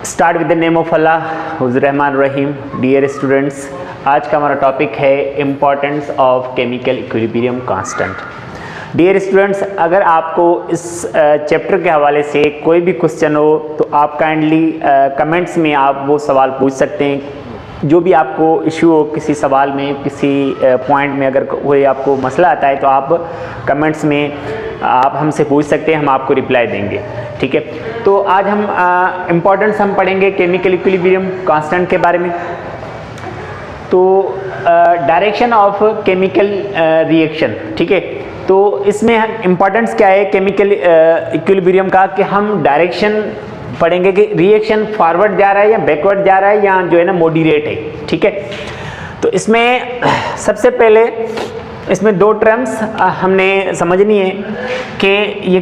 Start with the name of Allah who's रहमान रहीम। Dear students, आज का हमारा टॉपिक है importance of chemical equilibrium constant. Dear students, अगर आपको इस चैप्टर के हवाले से कोई भी क्वेश्चन हो तो आप काइंडली कमेंट्स में आप वो सवाल पूछ सकते हैं। जो भी आपको इशू हो किसी सवाल में, किसी पॉइंट में, अगर कोई आपको मसला आता है तो आप कमेंट्स में आप हमसे पूछ सकते हैं, हम आपको रिप्लाई देंगे। ठीक है, तो आज हम इम्पोर्टेंस हम पढ़ेंगे केमिकल इक्विलिब्रियम कांस्टेंट के बारे में। तो डायरेक्शन ऑफ केमिकल रिएक्शन, ठीक है, तो इसमें इम्पोर्टेंस क्या है केमिकल इक्विलिब्रियम का, कि हम डायरेक्शन पढ़ेंगे कि रिएक्शन फॉरवर्ड जा रहा है या बैकवर्ड जा रहा है या जो है ना मॉडरेट है। ठीक है, तो इसमें सबसे पहले इसमें दो टर्म्स हमने समझनी है कि ये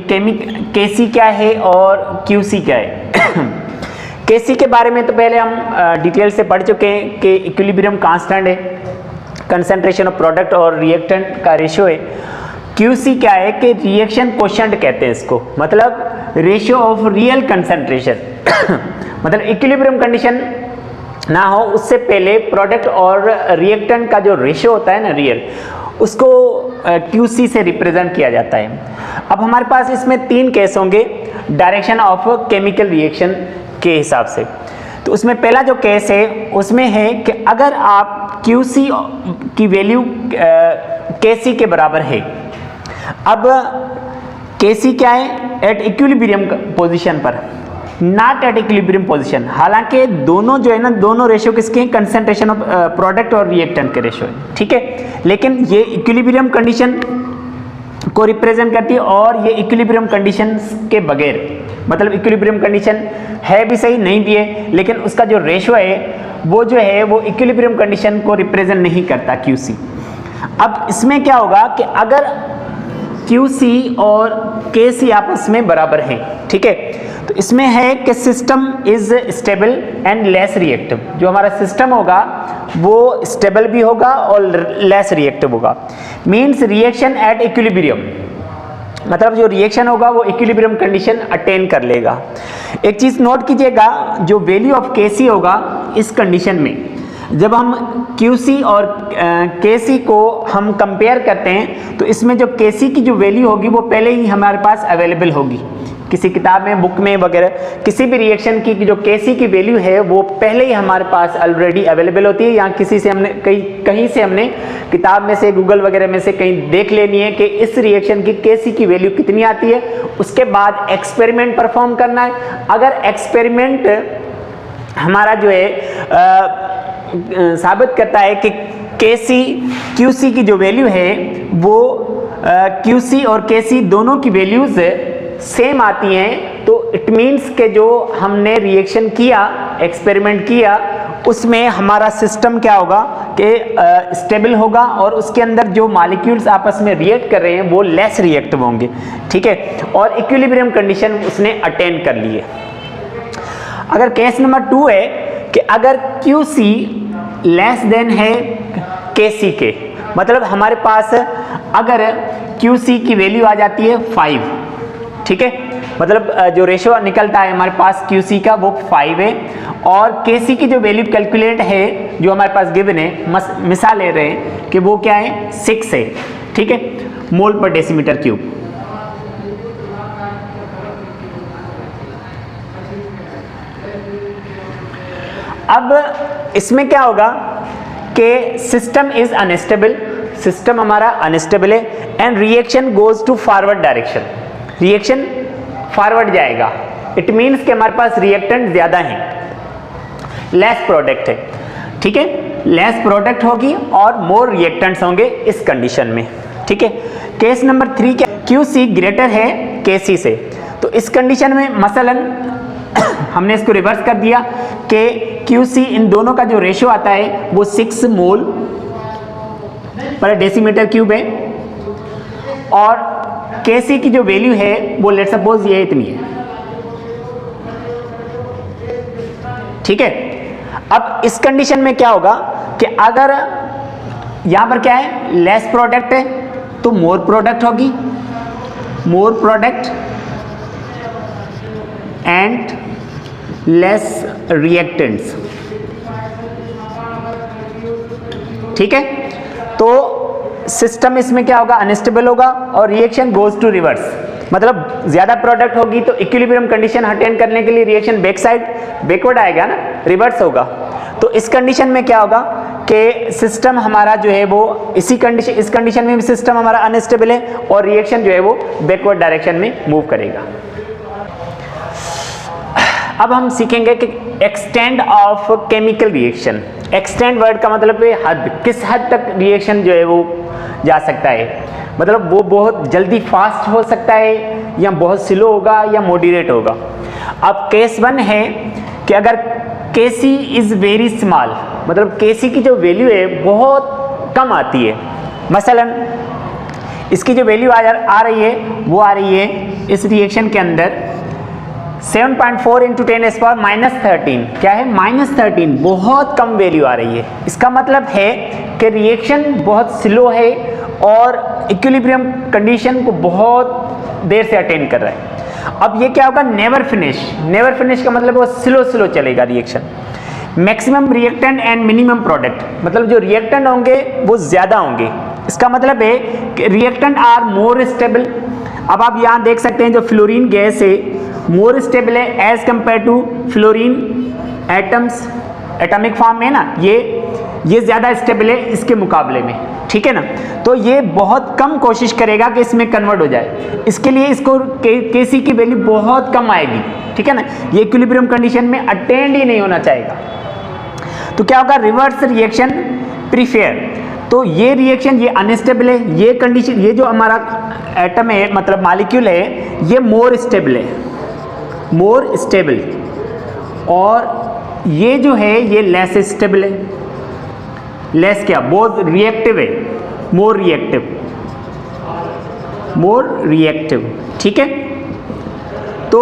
केसी क्या है और क्यूसी क्या है। केसी के बारे में तो पहले हम डिटेल से पढ़ चुके हैं कि इक्विलिब्रियम कांस्टेंट है, कंसंट्रेशन ऑफ प्रोडक्ट और रिएक्टेंट का रेशियो है। क्यूसी क्या है कि रिएक्शन कोशेंट कहते हैं इसको, मतलब रेशियो ऑफ रियल कंसंट्रेशन। मतलब इक्विलिब्रियम कंडीशन ना हो उससे पहले प्रोडक्ट और रिएक्टेंट का जो रेशियो होता है ना रियल, उसको क्यूसी से रिप्रेजेंट किया जाता है। अब हमारे पास इसमें तीन केस होंगे डायरेक्शन ऑफ केमिकल रिएक्शन के हिसाब से। तो उसमें पहला जो केस है उसमें है कि अगर आप क्यूसी की वैल्यू केसी के बराबर है। अब केसी क्या है? एट इक्विलिब्रियम पोजीशन पर, नॉट एट इक्विलिब्रियम पोजीशन। हालांकि दोनों जो है ना, दोनों रेशियो किसके हैं? कंसंट्रेशन ऑफ प्रोडक्ट और रिएक्टेंट के रेशियो है। ठीक है, लेकिन ये इक्विलिब्रियम कंडीशन को रिप्रेजेंट करती है और ये इक्विलिब्रियम कंडीशन के बगैर, मतलब इक्विलिब्रियम कंडीशन है भी सही, नहीं भी है, लेकिन उसका जो रेशियो है वो जो है वो इक्विलिब्रियम कंडीशन को रिप्रेजेंट नहीं करता क्यूसी। अब इसमें क्या होगा कि अगर क्यूसी और केसी आपस में बराबर हैं, ठीक है, तो इसमें है कि system is stable and less reactive. जो हमारा सिस्टम होगा वो स्टेबल भी होगा और लेस रिएक्टिव होगा। मींस रिएक्शन एट इक्विलिब्रियम, मतलब जो रिएक्शन होगा वो इक्विलिब्रियम कंडीशन अटेन कर लेगा। एक चीज नोट कीजिएगा, जो वैल्यू ऑफ केसी होगा इस कंडीशन में, जब हम क्यूसी और केसी को हम कंपेयर करते हैं तो इसमें जो केसी की जो वैल्यू होगी वो पहले ही हमारे पास अवेलेबल होगी। किसी किताब में, बुक में वगैरह, किसी भी रिएक्शन की जो केसी की वैल्यू है वो पहले ही हमारे पास ऑलरेडी अवेलेबल होती है, या किसी से हमने कहीं से हमने किताब में से, गूगल वगैरह में से कहीं देख लेनी है कि इस रिएक्शन की केसी की वैल्यू कितनी आती है। उसके बाद एक्सपेरिमेंट परफॉर्म करना है। अगर एक्सपेरिमेंट हमारा जो है साबित करता है कि केसी क्यूसी की जो वैल्यू है वो क्यूसी और केसी दोनों की वैल्यूज सेम आती हैं, तो इट मीन्स के जो हमने रिएक्शन किया, एक्सपेरिमेंट किया, उसमें हमारा सिस्टम क्या होगा कि स्टेबल होगा और उसके अंदर जो मॉलिक्यूल्स आपस में रिएक्ट कर रहे हैं वो लेस रिएक्टिव होंगे। ठीक है, और इक्विलिब्रियम कंडीशन उसने अटेन कर ली है। अगर केस नंबर 2 है कि अगर QC लेस देन है KC के, मतलब हमारे पास अगर QC की वैल्यू आ जाती है 5, ठीक है, मतलब जो रेशियो निकलता है हमारे पास QC का वो 5 है, और KC की जो वैल्यू कैलकुलेट है जो हमारे पास गिवन है, मिसाल ले रहे हैं कि वो क्या है, 6 है, ठीक है, मोल पर डेसीमीटर क्यूब। अब इसमें क्या होगा कि सिस्टम इज अनस्टेबल, सिस्टम हमारा अनस्टेबल है, and reaction goes to forward direction, reaction forward जाएगा। इट मीन्स कि हमारे पास रिएक्टेंट ज्यादा है, लेस प्रोडक्ट है। ठीक है, लेस प्रोडक्ट होगी और मोर रिएक्टेंट्स होंगे इस कंडीशन में। ठीक है, केस नंबर 3 क्या, QC ग्रेटर है KC से। तो इस कंडीशन में मसलन हमने इसको रिवर्स कर दिया कि QC इन दोनों का जो रेशियो आता है वो 6 मोल पर डेसीमीटर क्यूब है, और KC की जो वैल्यू है वो लेट सपोज ये इतनी है। ठीक है, अब इस कंडीशन में क्या होगा कि अगर यहां पर क्या है, लेस प्रोडक्ट है तो मोर प्रोडक्ट होगी, more product and less reactants. ठीक है, तो सिस्टम इसमें क्या होगा, अनस्टेबल होगा और रिएक्शन गोज टू रिवर्स, मतलब ज्यादा प्रोडक्ट होगी तो इक्विलिब्रियम कंडीशन अटेन करने के लिए रिएक्शन बैकवर्ड आएगा ना, रिवर्स होगा। तो इस कंडीशन में क्या होगा कि सिस्टम हमारा जो है वो इस कंडीशन में भी सिस्टम हमारा अनस्टेबल है और रिएक्शन जो है वो बैकवर्ड डायरेक्शन में मूव करेगा। अब हम सीखेंगे कि extend of chemical reaction. Extend word का मतलब है हद, किस हद तक रिएक्शन जो है वो जा सकता है, मतलब वो बहुत जल्दी फास्ट हो सकता है या बहुत स्लो होगा या मॉडरेट होगा। अब केस 1 है कि अगर Kc इज वेरी स्मॉल, मतलब Kc की जो वैल्यू है बहुत कम आती है, मसलन इसकी जो वैल्यू आ रही है वो आ रही है इस रिएक्शन के अंदर 7.4 इंटू 10⁻⁻13, क्या है -13, बहुत कम वैल्यू आ रही है। इसका मतलब है कि रिएक्शन बहुत स्लो है और इक्विलिब्रियम कंडीशन को बहुत देर से अटेन कर रहा है। अब ये क्या होगा, नेवर फिनिश का मतलब वो स्लो चलेगा reaction. Maximum reactant and minimum product, मतलब जो रिएक्टेंट होंगे वो ज्यादा होंगे। इसका मतलब है कि रिएक्टेंट आर मोर स्टेबल। अब आप यहाँ देख सकते हैं जो फ्लोरीन गैस है मोर स्टेबल है as compare to fluorine atoms, atomic form में ना, ये ज्यादा स्टेबल है इसके मुकाबले में, ठीक है ना। तो ये बहुत कम कोशिश करेगा कि इसमें कन्वर्ट हो जाए, इसके लिए इसको Kc की वैल्यू बहुत कम आएगी, ठीक है ना। ये इक्विलिब्रियम कंडीशन में अटेंड ही नहीं होना चाहेगा। तो क्या होगा, रिवर्स रिएक्शन प्रीफेयर। तो ये रिएक्शन ये अनस्टेबल है, ये कंडीशन, ये जो हमारा एटम है मतलब मॉलिक्यूल है ये मोर स्टेबल और ये जो है ये लेस स्टेबल है। लेस क्या, बहुत रिएक्टिव है, मोर रिएक्टिव, ठीक है। तो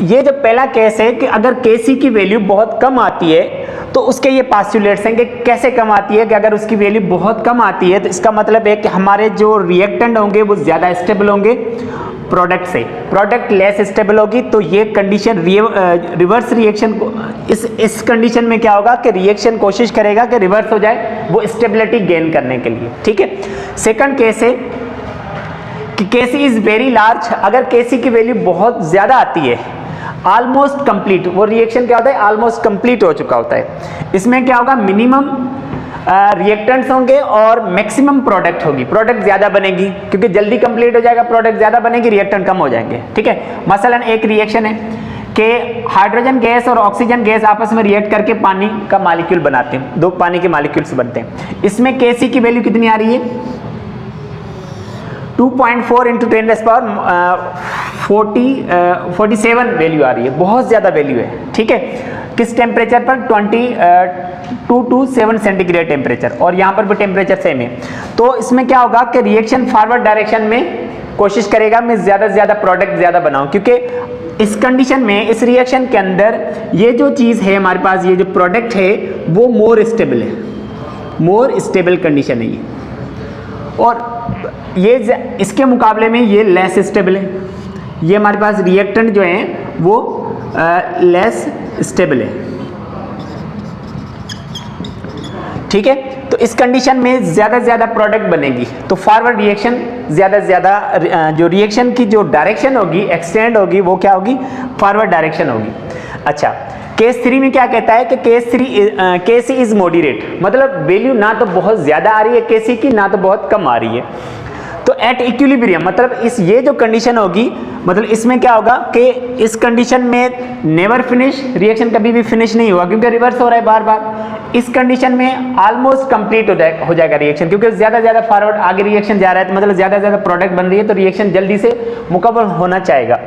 ये जो पहला केस है कि अगर Kc की वैल्यू बहुत कम आती है तो उसके ये पास्टुलेट्स हैं कि कैसे कम आती है, कि अगर उसकी वैल्यू बहुत कम आती है तो इसका मतलब है कि हमारे जो रिएक्टेंट होंगे वो ज़्यादा स्टेबल होंगे प्रोडक्ट से, प्रोडक्ट लेस स्टेबल होगी। तो ये कंडीशन रिवर्स रिएक्शन को इस कंडीशन में क्या होगा कि रिएक्शन कोशिश करेगा कि रिवर्स हो जाए वो स्टेबिलिटी गेन करने के लिए, ठीक है। सेकंड केस है कि Kc इज वेरी लार्ज। अगर Kc की वैल्यू बहुत ज़्यादा आती है, ऑलमोस्ट कंप्लीट, वो रिएक्शन क्या होता है, ऑलमोस्ट कंप्लीट हो चुका होता है। इसमें क्या होगा, मिनिमम रिएक्टेंट्स होंगे और मैक्सिमम प्रोडक्ट होगी, प्रोडक्ट ज़्यादा बनेगी क्योंकि जल्दी कंप्लीट हो जाएगा, प्रोडक्ट ज़्यादा बनेगी, रिएक्टेंट कम हो जाएंगे, ठीक है। मसलन एक रिएक्शन है कि हाइड्रोजन गैस और ऑक्सीजन गैस आपस में रिएक्ट करके पानी का मॉलिक्यूल बनाते हैं, दो पानी के मॉलिक्यूल्स बनते हैं। इसमें Kc की वैल्यू कितनी आ रही है, 2.4 इंटू 10⁻47 वैल्यू आ रही है, बहुत ज़्यादा वैल्यू है, ठीक है। किस टेम्परेचर पर, 22 to 7 सेंटीग्रेड टेम्परेचर, और यहाँ पर भी टेम्परेचर सेम है। तो इसमें क्या होगा कि रिएक्शन फॉरवर्ड डायरेक्शन में कोशिश करेगा मैं ज़्यादा से ज़्यादा प्रोडक्ट ज़्यादा बनाऊँ, क्योंकि इस कंडीशन में, इस रिएक्शन के अंदर ये जो चीज़ है हमारे पास, ये जो प्रोडक्ट है वो मोर स्टेबल है, मोर स्टेबल कंडीशन है ये, और ये इसके मुकाबले में ये लेस स्टेबल है। ये हमारे पास रिएक्टेंट जो हैं वो लेस स्टेबल है, ठीक है। तो इस कंडीशन में ज़्यादा से ज़्यादा प्रोडक्ट बनेगी, तो फॉरवर्ड रिएक्शन ज़्यादा से ज़्यादा जो रिएक्शन की जो डायरेक्शन होगी, एक्सटेंड होगी, वो क्या होगी, फॉरवर्ड डायरेक्शन होगी। अच्छा, केस 3 में क्या कहता है कि Kc इज मॉडरेट, मतलब वैल्यू ना तो बहुत ज़्यादा आ रही है Kc की, ना तो बहुत कम आ रही है। तो एट इक्विलिब्रियम, मतलब ये जो कंडीशन होगी, मतलब इसमें क्या होगा कि इस कंडीशन में नेवर फिनिश, रिएक्शन कभी भी फिनिश नहीं हुआ क्योंकि रिवर्स हो रहा है बार बार। इस कंडीशन में ऑलमोस्ट कंप्लीट हो जाएगा रिएक्शन, क्योंकि ज़्यादा से ज़्यादा फॉरवर्ड आगे रिएक्शन जा रहा है, तो मतलब ज़्यादा से ज़्यादा प्रोडक्ट बन रही है, तो रिएक्शन जल्दी से मुकम्मल होना चाहेगा।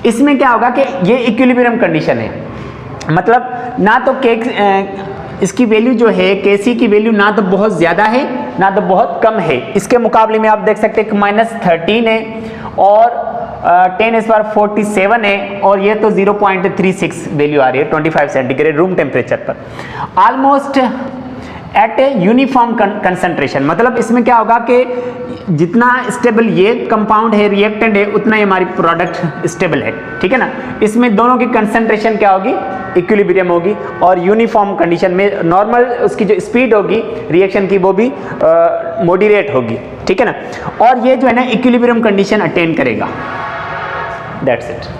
इसमें क्या होगा कि ये इक्विलिब्रियम कंडीशन है, मतलब ना तो इसकी वैल्यू जो है Kc की वैल्यू ना तो बहुत ज़्यादा है ना तो बहुत कम है। इसके मुकाबले में आप देख सकते हैं कि -13 है और 10⁻47 है, और ये तो 0.36 वैल्यू आ रही है 25 सेंटीग्रेड रूम टेम्परेचर पर, almost at a uniform concentration. मतलब इसमें क्या होगा कि जितना स्टेबल ये कंपाउंड है, रिएक्टेंट है, उतना ही हमारी प्रोडक्ट स्टेबल है, ठीक है ना। इसमें दोनों की कंसंट्रेशन क्या होगी, इक्विलिब्रियम होगी, और यूनिफॉर्म कंडीशन में नॉर्मल उसकी जो स्पीड होगी रिएक्शन की वो भी मॉडरेट होगी, ठीक है ना। और ये जो है ना इक्विलिब्रियम कंडीशन अटेन करेगा। That's it.